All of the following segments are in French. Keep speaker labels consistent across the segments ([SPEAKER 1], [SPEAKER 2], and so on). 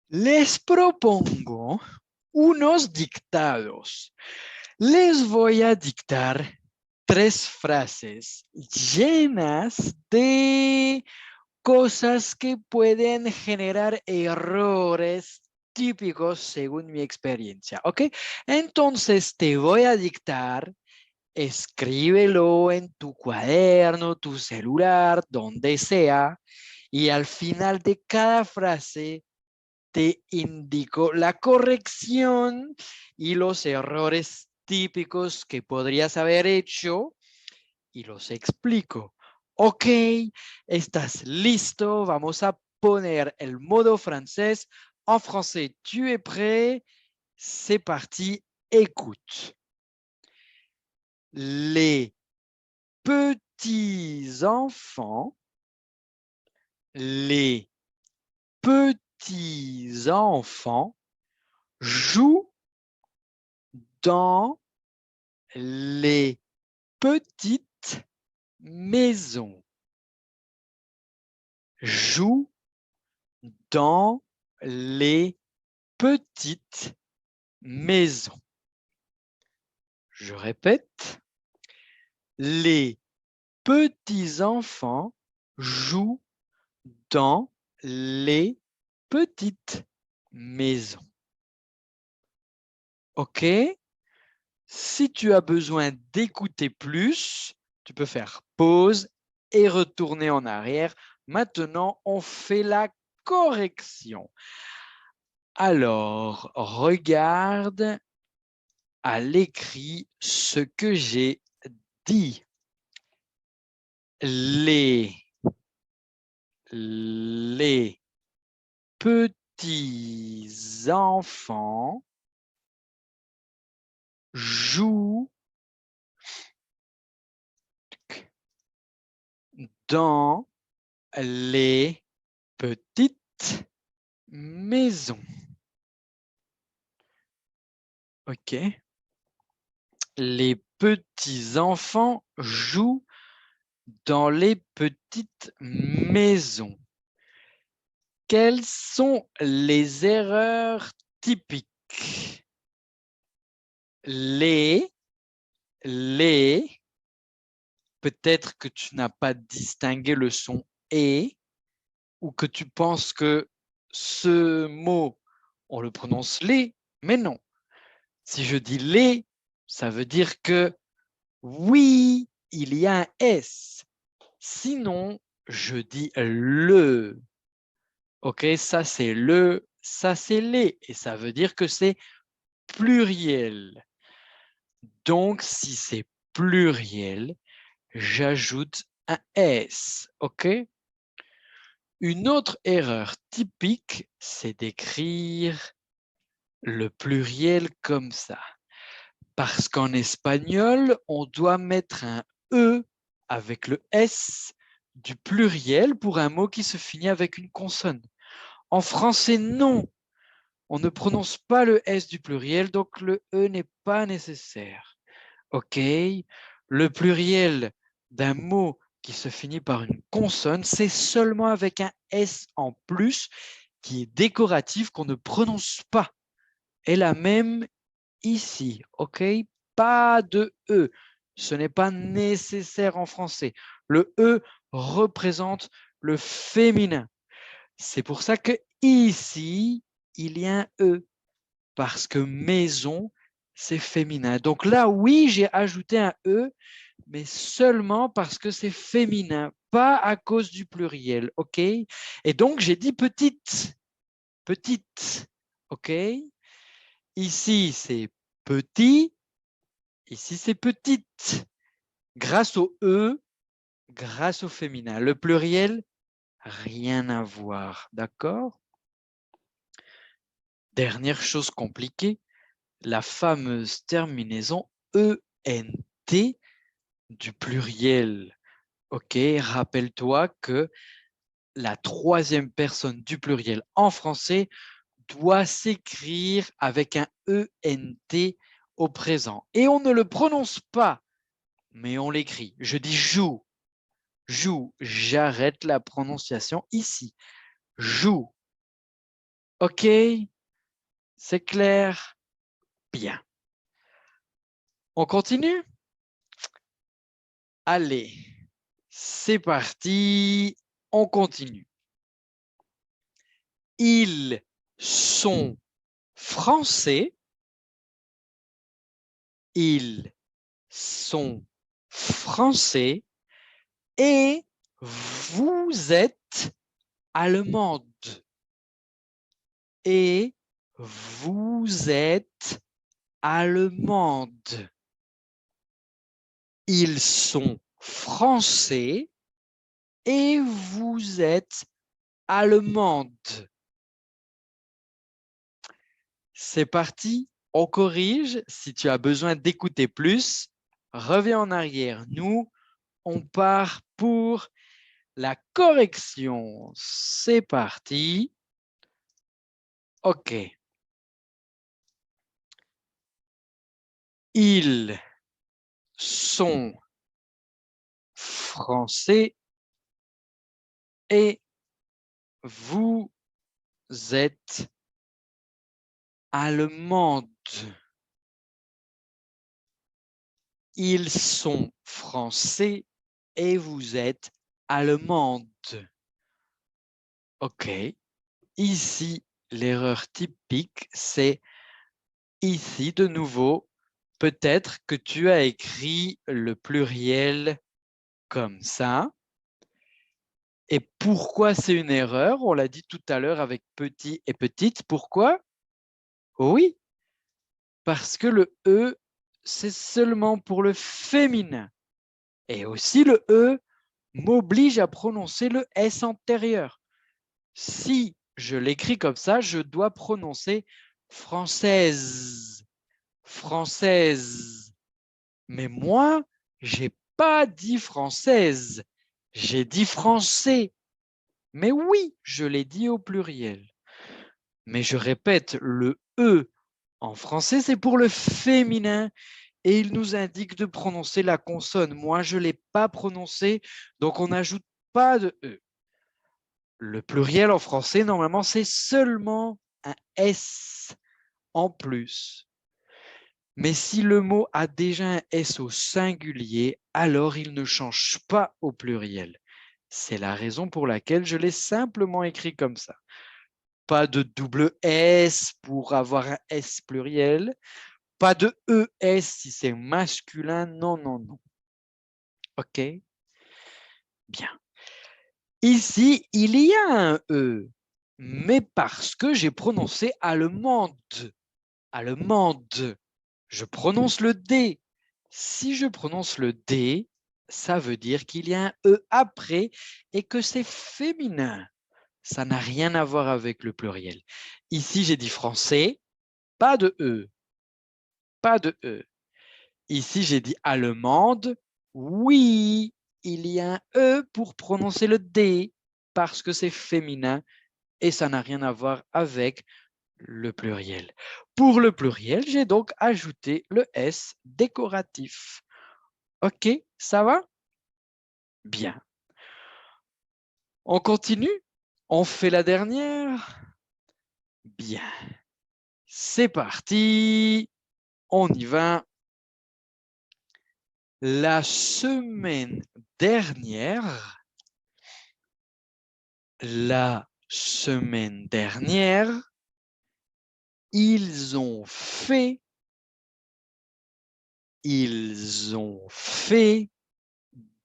[SPEAKER 1] Les propongo unos dictados. Les voy a dictar 3 frases llenas de cosas que pueden generar errores típicos según mi experiencia, ¿ok? Entonces te voy a dictar, escríbelo en tu cuaderno, tu celular, donde sea, y al final de cada frase te indico la corrección y los errores típicos que podrías haber hecho y los explico. Ok, estás listo. Vamos a poner el modo francés. En français, tu es prêt? C'est parti, écoute. Les petits enfants, les petits enfants jouent dans les petites maisons. Jouent dans les petites maisons. Je répète, les petits-enfants jouent dans les petites maisons. OK? Si tu as besoin d'écouter plus, tu peux faire pause et retourner en arrière. Maintenant, on fait la correction. Alors, regarde à l'écrit ce que j'ai dit. Les petits enfants jouent dans les petites maisons. OK. Les petits enfants jouent dans les petites maisons. Quelles sont les erreurs typiques? Les, peut-être que tu n'as pas distingué le son et, ou que tu penses que ce mot, on le prononce les, mais non. Si je dis les, ça veut dire que oui, il y a un S. Sinon, je dis le. OK, ça c'est le, ça c'est les. Et ça veut dire que c'est pluriel. Donc, si c'est pluriel, j'ajoute un S. OK? Une autre erreur typique, c'est d'écrire le pluriel comme ça. Parce qu'en espagnol, on doit mettre un E avec le S du pluriel pour un mot qui se finit avec une consonne. En français, non. On ne prononce pas le S du pluriel, donc le E n'est pas nécessaire. OK? Le pluriel d'un mot qui se finit par une consonne, c'est seulement avec un S en plus qui est décoratif qu'on ne prononce pas. Et la même ici, OK? Pas de E. Ce n'est pas nécessaire en français. Le E représente le féminin. C'est pour ça que ici, il y a un E, parce que maison, c'est féminin. Donc là, oui, j'ai ajouté un E, mais seulement parce que c'est féminin, pas à cause du pluriel, OK? Et donc, j'ai dit petite, petite, OK? Ici, c'est petit, ici, c'est petite. Grâce au E, grâce au féminin. Le pluriel, rien à voir, d'accord? Dernière chose compliquée, la fameuse terminaison ENT du pluriel. OK, rappelle-toi que la troisième personne du pluriel en français doit s'écrire avec un ENT au présent. Et on ne le prononce pas, mais on l'écrit. Je dis joue, joue, j'arrête la prononciation ici. Joue. OK? C'est clair? Bien. On continue? Allez, c'est parti. On continue. Ils sont français. Ils sont français et vous êtes allemande. Et vous êtes allemande. Ils sont français et vous êtes allemande. C'est parti, on corrige. Si tu as besoin d'écouter plus, reviens en arrière. Nous, on part pour la correction. C'est parti. OK. Ils sont français et vous êtes allemande. Ils sont français et vous êtes allemande. OK. Ici, l'erreur typique, c'est ici de nouveau, peut-être que tu as écrit le pluriel comme ça. Et pourquoi c'est une erreur? On l'a dit tout à l'heure avec petit et petite. Pourquoi? Oui, parce que le E, c'est seulement pour le féminin. Et aussi le E m'oblige à prononcer le S antérieur. Si je l'écris comme ça, je dois prononcer française, française. Mais moi, j'ai pas dit française, j'ai dit français. Mais oui, je l'ai dit au pluriel. Mais je répète, le E en français, c'est pour le féminin et il nous indique de prononcer la consonne. Moi, je ne l'ai pas prononcé, donc on n'ajoute pas de E. Le pluriel en français, normalement, c'est seulement un S en plus. Mais si le mot a déjà un S au singulier, alors il ne change pas au pluriel. C'est la raison pour laquelle je l'ai simplement écrit comme ça. Pas de double S pour avoir un S pluriel, pas de ES si c'est masculin, non, non, non. OK? Bien. Ici, il y a un E, mais parce que j'ai prononcé allemande. Allemande. Je prononce le D. Si je prononce le D, ça veut dire qu'il y a un E après et que c'est féminin. Ça n'a rien à voir avec le pluriel. Ici, j'ai dit français, pas de E, pas de E. Ici, j'ai dit allemande. Oui, il y a un E pour prononcer le D parce que c'est féminin et ça n'a rien à voir avec le pluriel. Pour le pluriel, j'ai donc ajouté le S décoratif. OK, ça va? Bien. On continue? On fait la dernière? Bien. C'est parti. On y va. La semaine dernière, la semaine dernière, ils ont fait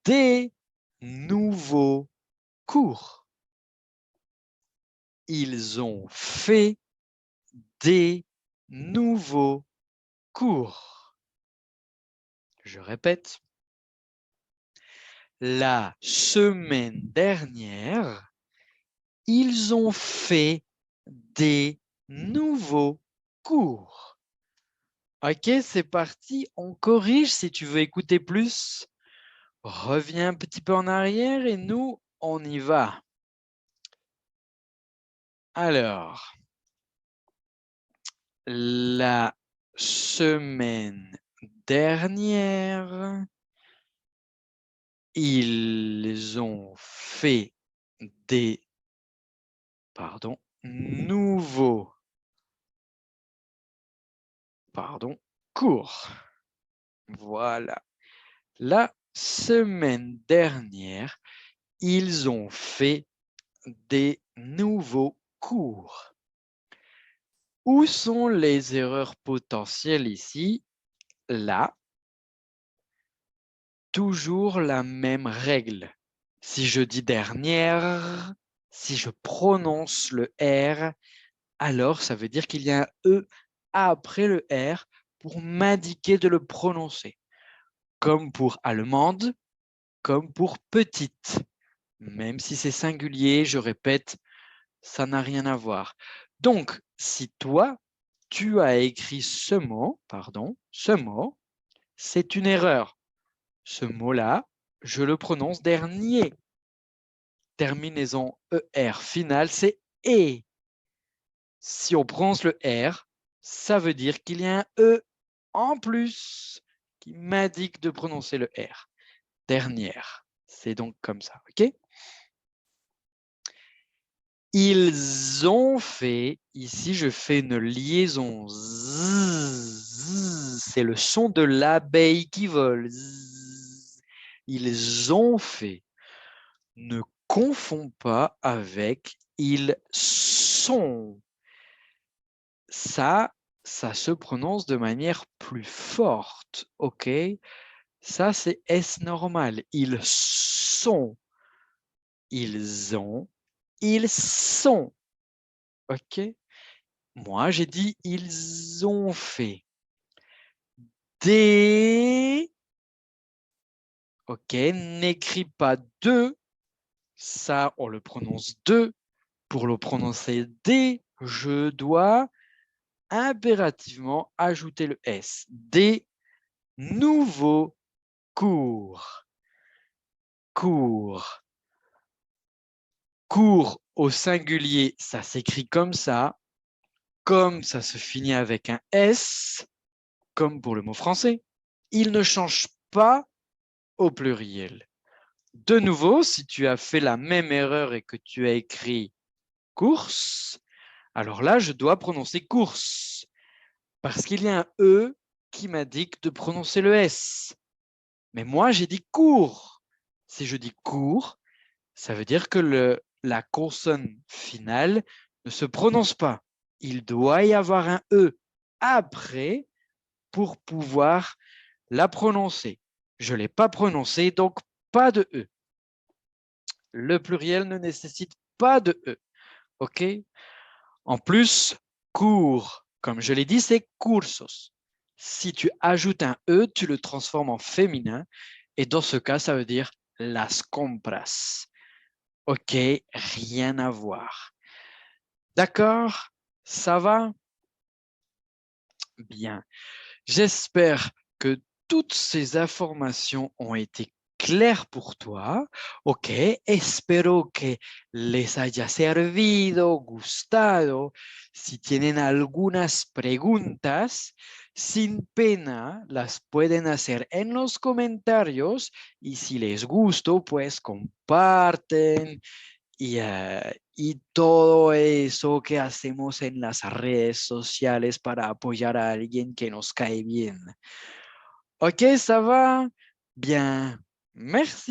[SPEAKER 1] des nouveaux cours. Ils ont fait des nouveaux cours. Je répète. La semaine dernière, ils ont fait des nouveaux cours. OK, c'est parti. On corrige. Si tu veux écouter plus, reviens un petit peu en arrière et nous, on y va. Alors, la semaine dernière, ils ont fait des nouveaux nouveaux cours. Voilà. La semaine dernière, ils ont fait des nouveaux cours. Où sont les erreurs potentielles ici? Là, toujours la même règle. Si je dis dernière, si je prononce le R, alors ça veut dire qu'il y a un E après le R pour m'indiquer de le prononcer. Comme pour allemande, comme pour petite. Même si c'est singulier, je répète, ça n'a rien à voir. Donc, si toi, tu as écrit ce mot, c'est une erreur. Ce mot-là, je le prononce dernier. Terminaison ER finale, c'est E. Si on prononce le R, ça veut dire qu'il y a un E en plus qui m'indique de prononcer le R. Dernière. C'est donc comme ça, ok? Ils ont fait, ici je fais une liaison, c'est le son de l'abeille qui vole. Ils ont fait. Ne confonds pas avec ils sont. Ça se prononce de manière plus forte, ok? Ça, c'est S normal. Ils sont. Ils ont. Ils sont. Ok? Moi, j'ai dit ils ont fait. Des. Ok? N'écris pas de. Ça, on le prononce de. Pour le prononcer des, je dois impérativement ajouter le S. Des nouveaux cours. Cours. Cours au singulier, ça s'écrit comme ça se finit avec un S, comme pour le mot français. Il ne change pas au pluriel. De nouveau, si tu as fait la même erreur et que tu as écrit course, alors là, je dois prononcer course parce qu'il y a un E qui m'indique de prononcer le S. Mais moi, j'ai dit cours. Si je dis cours, ça veut dire que la consonne finale ne se prononce pas. Il doit y avoir un E après pour pouvoir la prononcer. Je ne l'ai pas prononcée, donc pas de E. Le pluriel ne nécessite pas de E. OK? En plus, cours, comme je l'ai dit, c'est cursos. Si tu ajoutes un E, tu le transformes en féminin. Et dans ce cas, ça veut dire las compras. OK, rien à voir. D'accord? Ça va? Bien. J'espère que toutes ces informations ont été claires pour toi. Ok, espero que les haya servido, gustado. Si tienen algunas preguntas, sin pena, las pueden hacer en los comentarios y si les gustó, pues comparten y todo eso que hacemos en las redes sociales para apoyar a alguien que nos cae bien. Ok, ça va? Bien. Merci.